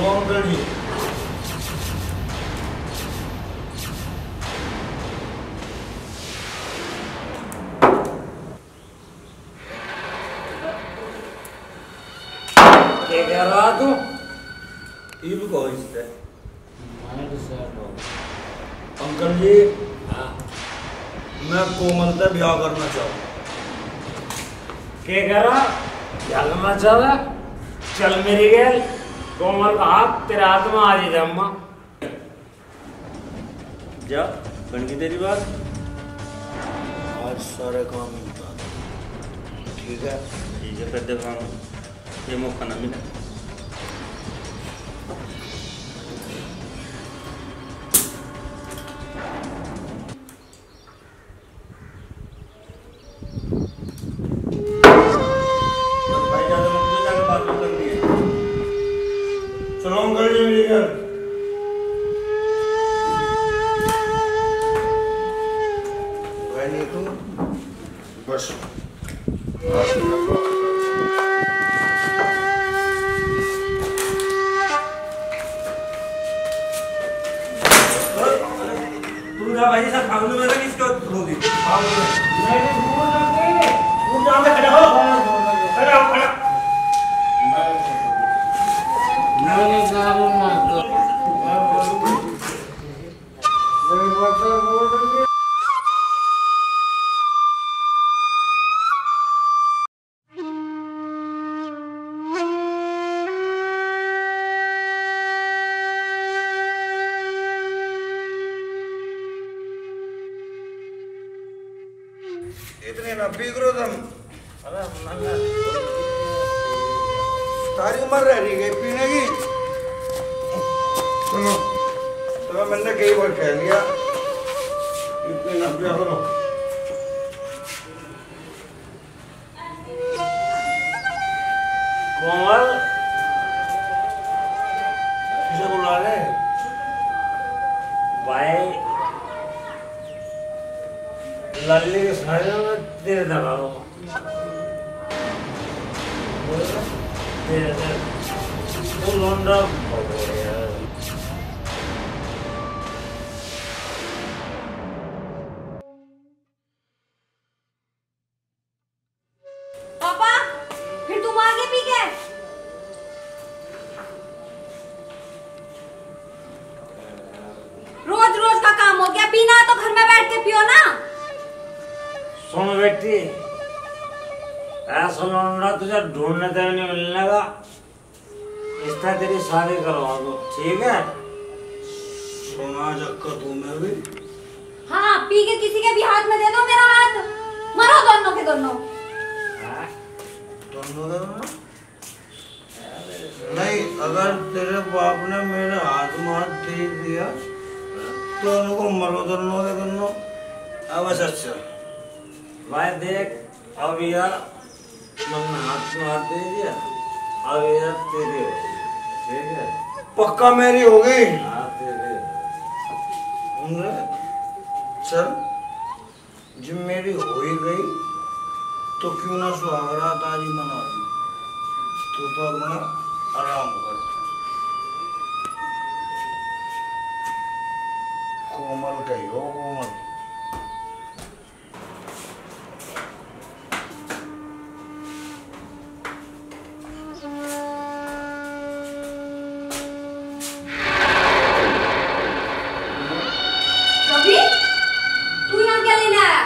अंकल जी क्या कह रहा तू? इब को इससे अंकल जी, मैं कोमल से ब्याह करना चाहूँ। क्या कह रहा? क्या करना चाह रहा? चल मेरी गैल, कोमल का हाथ तेरे हाथ में आ जाए अम्मा। जा बन गई तेरी बात। आज सारे काम ही बता दो, ठीक है? ठीक है, फिर देखा ये मौका ना मिला। चलो अंकल जी मेरे घर। भाई नीतू बस भाई सब खाने में लगी, इसको धोगी। मेरी भूल लगी। तू जहाँ पे खड़ा हो, खड़ा हो, खड़ा। इतने ना पी करो तुम। अरे सारी उम्र रह रही है पीने की। सुनो तो मैंने कई बार कह लिया इतने ना पिया करो। कोमल किसे बुला रहे भाई? लल्ली के सारे में तेरे दबा लो, तेरे तू लौंडा पापा फिर तुम आगे पी गए? रोज रोज का काम हो गया, पीना तो घर में बैठ के पियो ना। सुन बेटी, ऐसा लौंडा तुझे ढूंढने तक नहीं मिलने का, इसका तेरी शादी करवा दो, ठीक है? सोना जक्का तू मैं भी। हाँ, पी के किसी के भी हाथ में दे दो मेरा हाथ, मरो दोनों के दोनों। नहीं, अगर तेरे बाप ने मेरे हाथ में हाथ दे दिया तो उनको मरो दोनों के दोनों। अब अच्छा भाई देख, अब यार मैंने हाथ में हाथ दे दिया, अब यार तेरे हो, ठीक है? पक्का मेरी हो गई। हाँ तेरे। चल, जब मेरी हो ही गई तो क्यों ना सुहागरात आज ही मना ली। तो अपना आराम कर। कोमल कही हो कोमल। रवि, तू यहाँ क्या लेने आया?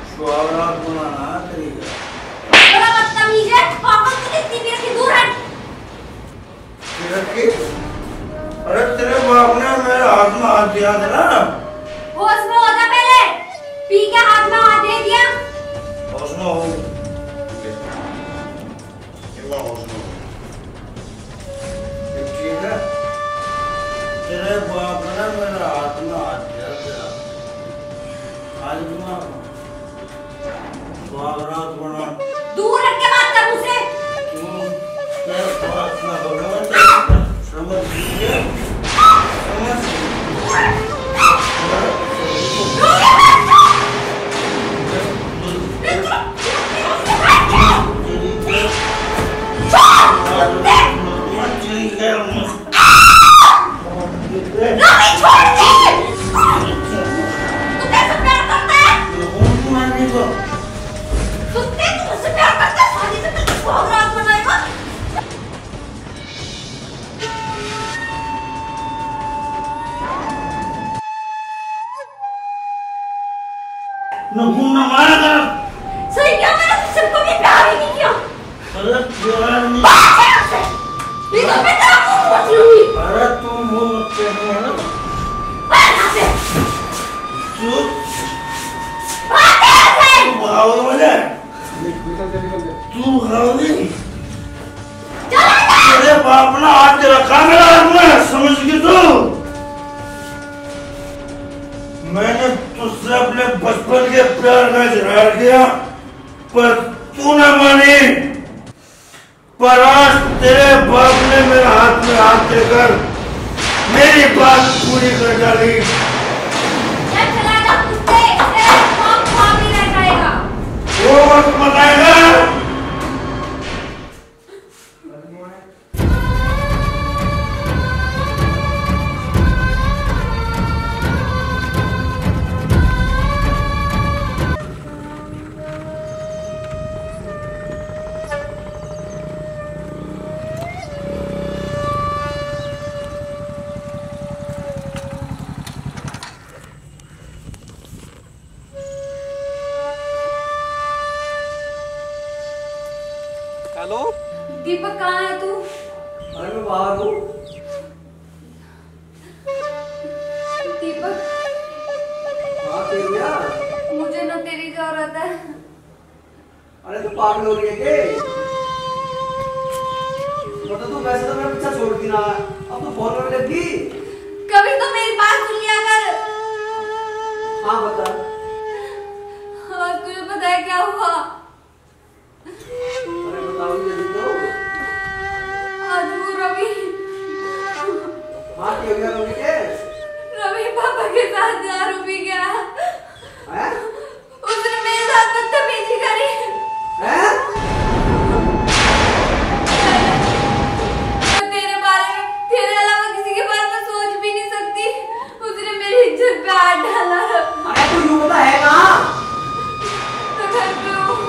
सुहागरात मनाना तेरी। बड़ा बदतमीज है, पापा तू कितनी भी रखी, दूर हट। अरे तेरे बाप ने मेरे हाथ में हाथ दिया था ना। होश में हो जा पहले, पी के हाथ में हाथ दे दिया। होश में हो। ठीक है, तेरे बाप ने मेरे हाथ में हाथ दिया था। आज सुहागरात बना। दूर हट के बात कर मुझसे। बात ना करो, समझ लीजिए, सही क्या, मैंने तुझसे कभी प्यार ही नहीं किया। अरे प्यार नहीं। नहीं तो मैं तेरा मुंह पकड़ लूंगी। अरे तुम मुंह मत फेंकना ना। तू भागो मुझे। तू भागोगी। तेरे बाप ने हाथ रखा मेरा हाथ में, समझ गई तू? मैंने तुझसे अपने बचपन के प्यार का इजहार किया पर तू न मानी। पर आज तेरे बाप ने मेरे हाथ में हाथ देकर मेरी बात पूरी कर डाली। वो वक्त बताएगा। हेलो दीपक, कहाँ है तू? अरे मैं बाहर हूँ। दीपक, भागती है भैया? मुझे ना तेरी जरूरत है। अरे तू पागल हो रही है क्या? मतलब तू वैसे तो मेरा पीछा छोड़ती ना, अब तू फोन करने लगी। कभी तो मेरी बात सुन लिया कर। हाँ बता। हाँ तुझे पता है क्या हुआ? अरे बताओ जल्दी तो। आज वो रवि। हाँ क्या हो गया रवि के? रवि पापा के साथ दारू पी गया। हैं? उसने मेरे साथ बदतमीजी करी। हैं? मैं तेरे बारे में, तेरे अलावा किसी के बारे में सोच भी नहीं सकती। उसने मेरी इज्जत पे हाथ डाला। अरे तू यूं पता है कहाँ? तो घर पे हूँ।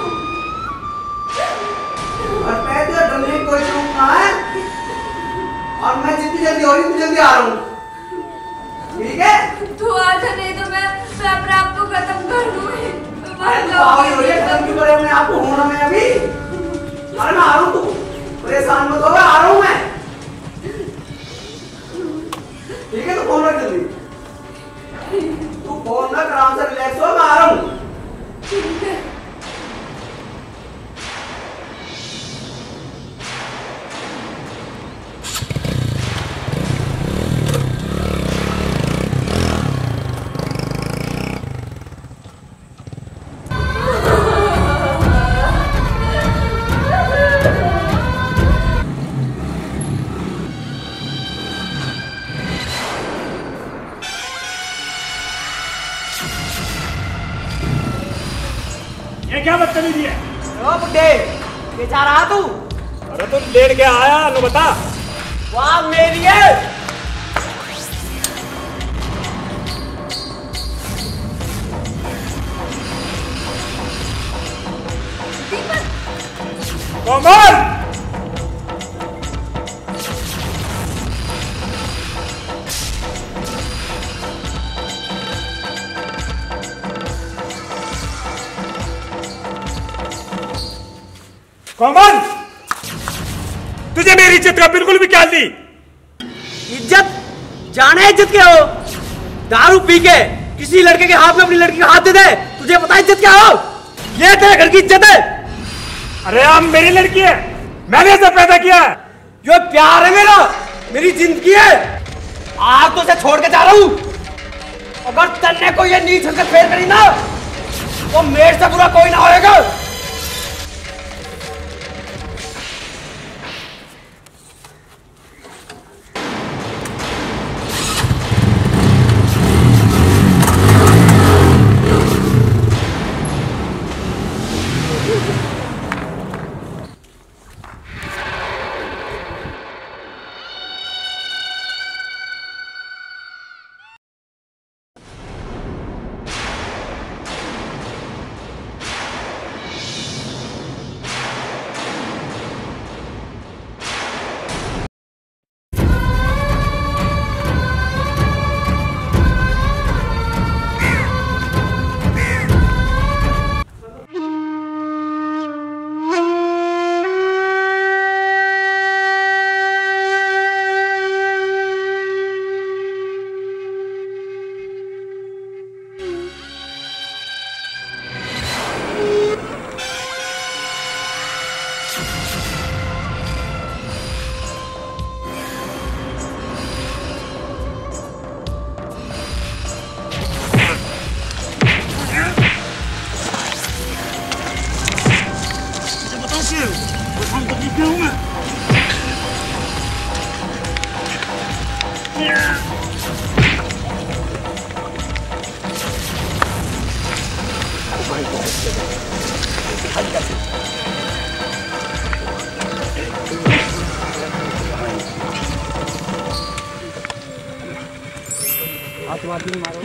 और मैं तो डरने की कोई जरूरत ना है। और मैं जितनी जल्दी हो रही उतनी जल्दी आ रहा हूँ। ठीक है? तू आ जा, नहीं तो मैं अपने आप को खत्म कर दूंगी। अरे तू पागल हो रही है, खत्म क्यों करे अपने आप को? होना मैं अभी। अरे मैं आ रहा हूँ, तू परेशान मत हो, आ रहा हूँ मैं। ठीक है, तो फोन रख जल्दी। तू फोन रख, आराम से रिलैक्स हो, मैं आ रहा हूँ। ठीक है। ये क्या बदतमीजी है? ओ बुड्ढे, ये जा रहा तू? अरे तू लेट के आया, नो बता। वाह मेरी है। कोमल! कोमल! तुझे मेरी इज्जत का बिल्कुल भी ख्याल नहीं। इज्जत? जाने इज्जत क्या हो? दारू पी के किसी लड़के के हाथ में अपनी लड़की का हाथ दे दे, तुझे पता है इज्जत क्या हो? ये तेरे घर की इज्जत है। अरे हम मेरी लड़की है, मैंने इसे पैदा किया है। ये प्यार है मेरा, मेरी जिंदगी है। आज तो इसे छोड़ के जा रहा हूं। अगर तन्ने को ये नीच हरकत फेर करी ना, तो मेरे से बुरा कोई ना होएगा। आतवादी मारो।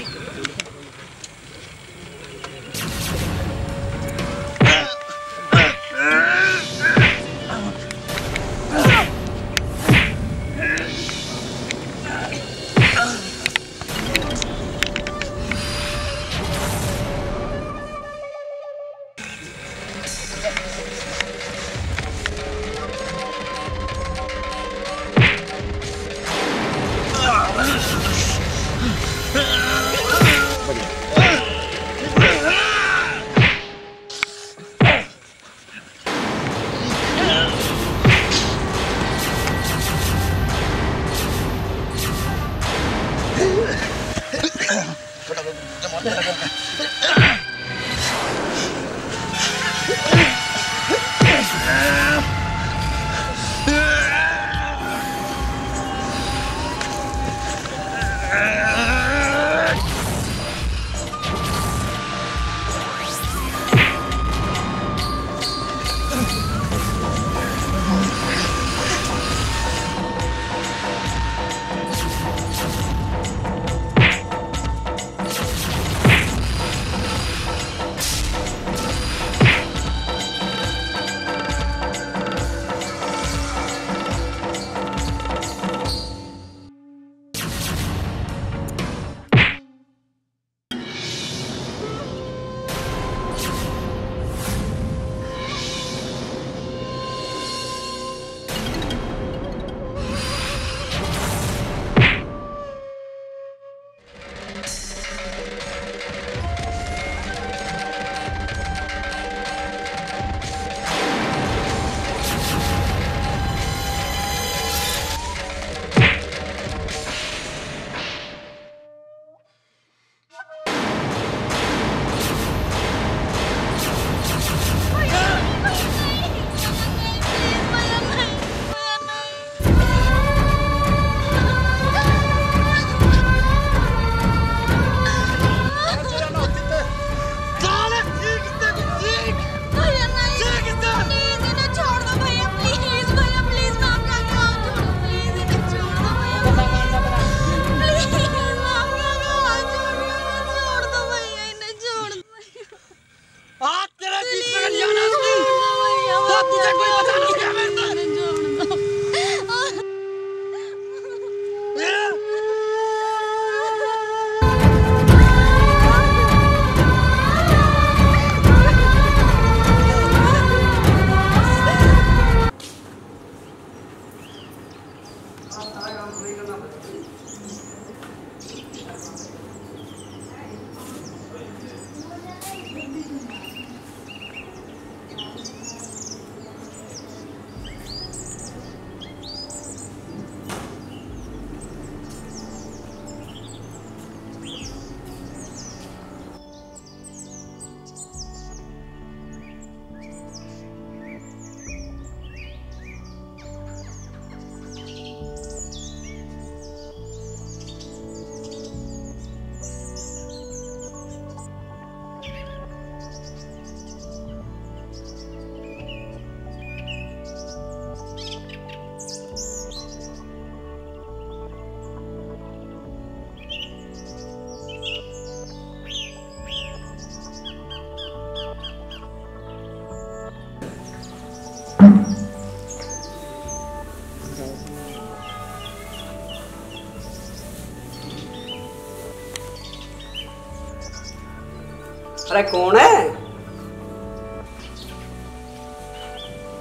अरे कौन है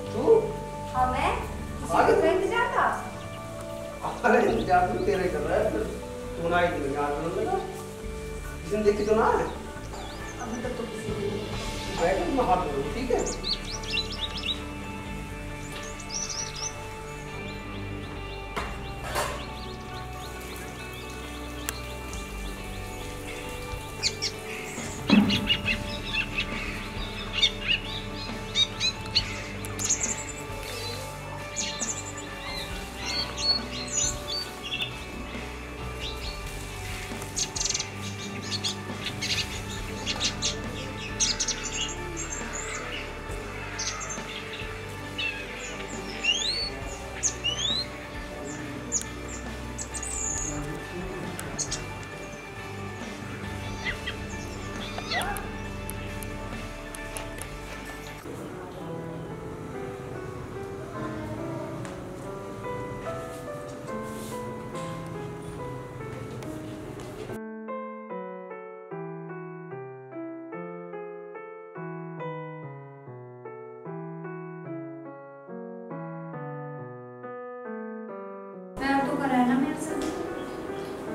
तू? हाँ मैं इंतजार था। अरे इंतजार तो तेरे कर रहा है, फिर तू ना इंतजार करने लगा। किसी देखी तो ना है अभी तक तो किसी ने बैठ मैं हाथ धो, ठीक है?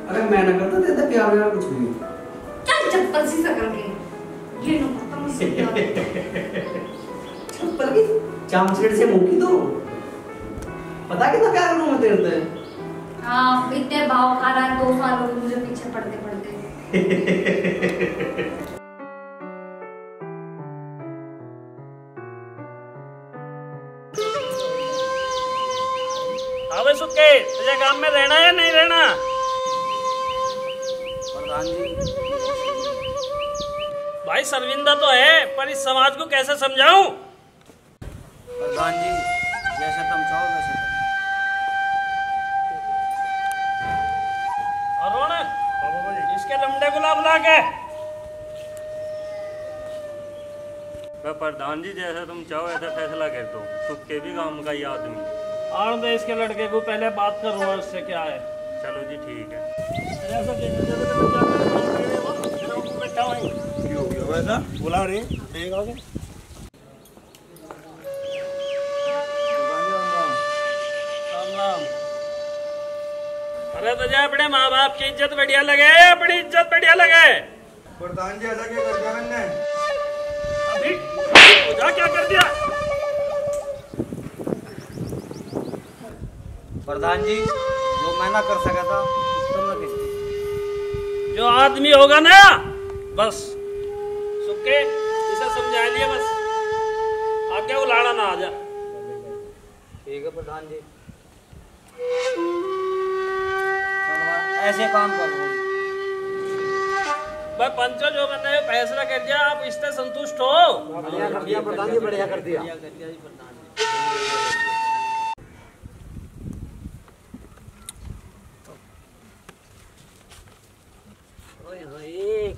अरे मैं ना करता तेरे तो प्यार व्यार कुछ नहीं। चल चप्पल सी सकल के ये नो खत्म हो चप्पल की चामचेड़ से मुंह की तो पता कितना प्यार करूं मैं तेरे से। हाँ इतने भाव खा रहा है 2 साल हो गए मुझे पीछे पड़ते पड़ते। अबे सुक्के, तुझे गांव में रहना है नहीं रहना? प्रधान जी, भाई शर्मिंदा तो है, पर इस समाज को कैसे समझाऊं? प्रधान जी, जैसे तुम चाहो वैसे अरुण, इसके लमडे को बुला के। प्रधान जी, जैसा तुम चाहो ऐसा फैसला कर दो। सुक्के भी गांव का ही आदमी। और तो इसके लड़के को पहले बात करूंगा उससे क्या है। चलो जी ठीक है। बुला रहे ठीक हो गए। अरे तुझे अपने माँ बाप की इज्जत बढ़िया लगे, अपनी इज्जत बढ़िया लगे? प्रधान जी ऐसा क्या कर दिया मैंने? अभी तुझा क्या कर दिया? प्रधान जी, जो मैं ना कर सका था तुम ना कर। जो आदमी होगा ना, बस सुक्के इसे समझा लिया, बस आगे उलाड़ा ना आ जा। ठीक है प्रधान जी, ऐसे काम करो। भाई पंचो, जो मैंने फैसला कर दिया, आप इससे संतुष्ट हो? बढ़िया कर दिया प्रधान जी, बढ़िया कर दिया।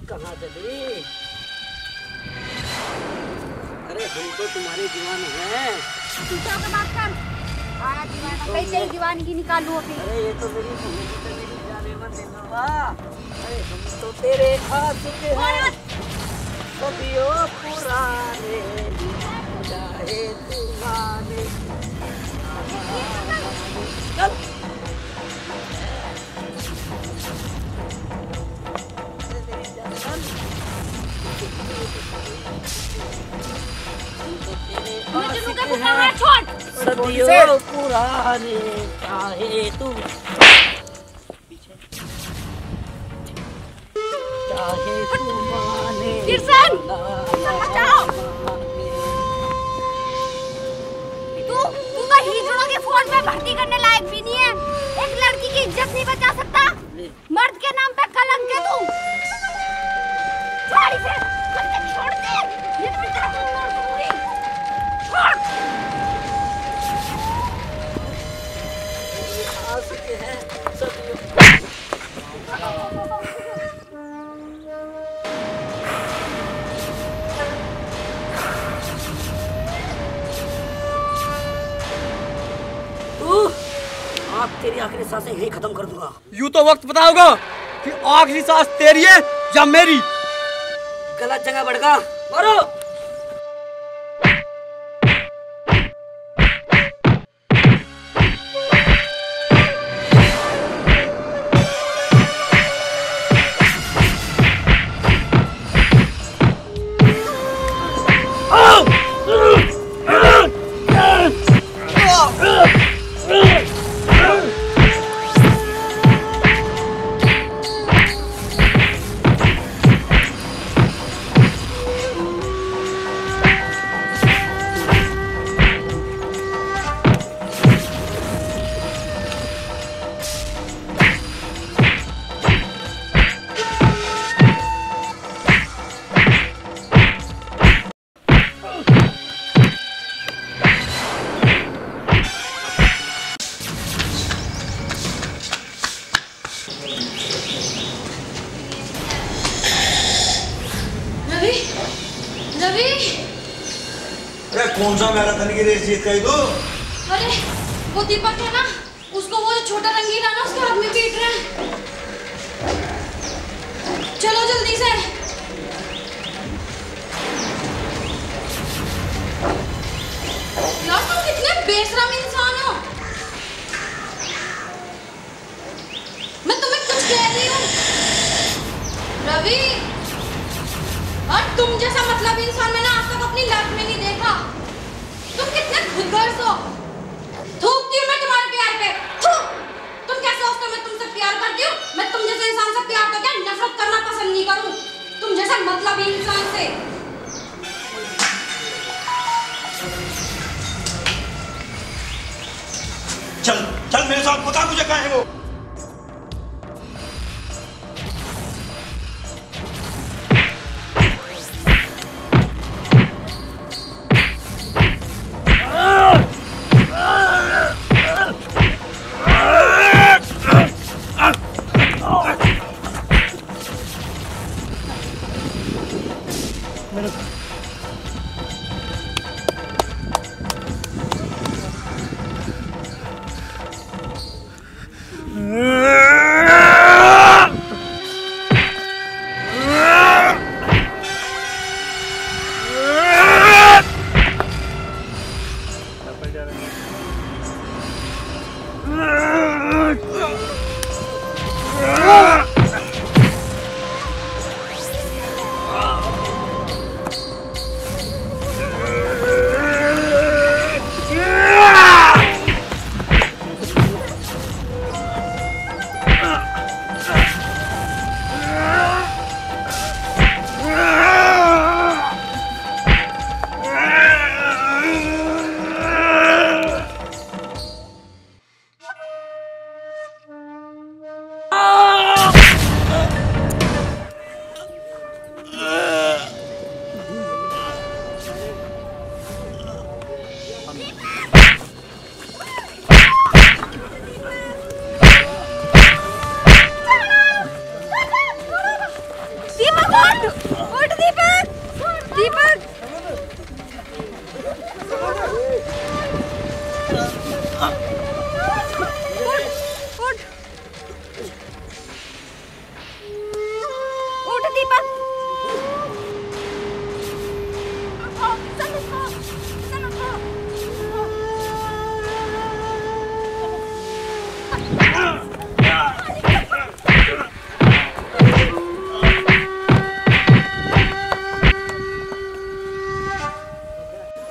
कहाँ चली? अरे हम तो तुम्हारे दीवान हैं। तू क्या बात कर? आया दीवाना, कैसे ही दीवानगी निकालूं अभी? अरे ये तो मेरी जाने मत देना। अरे हम तो तेरे आशिक हैं, सदियों पुराने, चाहे तूफाने। चल सदियों पुराने, चाहे तू चाहे तू माने। किरसन, बचाओ। तू तो हीरों के फोन में भर्ती करने लायक भी नहीं है। एक लड़की की इज्जत नहीं बचा सकता। मर्द के नाम पे कलंक है तू। छोड़ इसे, छोड़ दे। ये तो तेरा खून मार दूंगी। छोड़। आशिक है सदियों। आप तेरी आखिरी सांसें यही खत्म कर दूंगा। यूं तो वक्त बताओगा कि आखिरी सांस तेरी है या मेरी। गलत जगह बढ़गा, मारो। कौन सा मैराथन की रेस जीत गई तू? अरे वो दीपक है ना, उसको वो जो छोटा रंगीन है ना, उसके हाथ में पीट रहे हैं। चलो जल्दी से। यार तुम कितने बेशरम इंसान हो। मैं तुम्हें कुछ कह रही हूँ रवि, और तुम जैसा मतलब इंसान मैंने आज तक अपनी लाइफ में नहीं देखा। तुम कितने खुदगर्ज हो। थूकती हूँ मैं तुम्हारे प्यार पे। थू, तुम तुम क्या सोचते हो मैं तुमसे प्यार करती हूँ? मैं तुम जैसे इंसान से प्यार करके नफरत करना पसंद नहीं करूँ। तुम जैसा मतलब इंसान से। चल चल मेरे साथ, बता मुझे कहाँ है वो।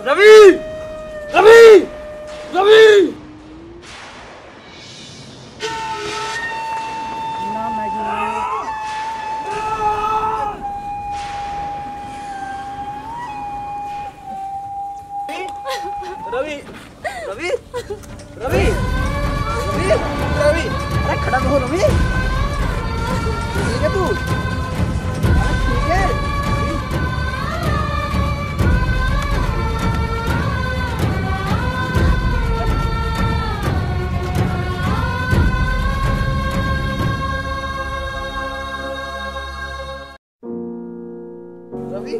रवि रवि रवि रवि रवि अरे खड़ा तो हो रवि, ठीक है तू? ठीक है रवि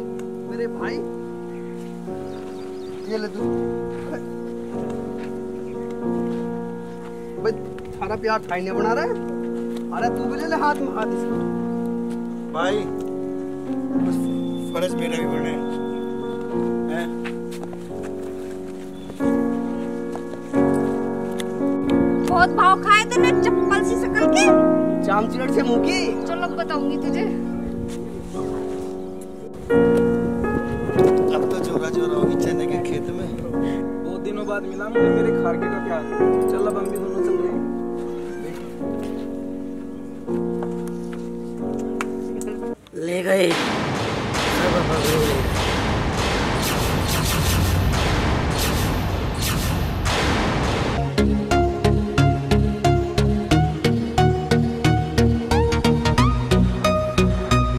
मेरे भाई, ये ले तू। थारा प्यार ठाई नहीं बना रहा है। अरे तू भी ले ले हाथ में हाथ इसको। भाई फर्ज मेरा भी बने हैं। बहुत भाव खाए तूने चप्पल सी शकल के, जाम चिरट से मुंह की। चलो बताऊंगी तुझे। अब तो जोरा जोरा होगी चने के खेत में। 2 दिनों बाद मिला मुझे मेरे खारके का प्यार। चल अब हम भी दोनों चल रहे हैं। ले गए सब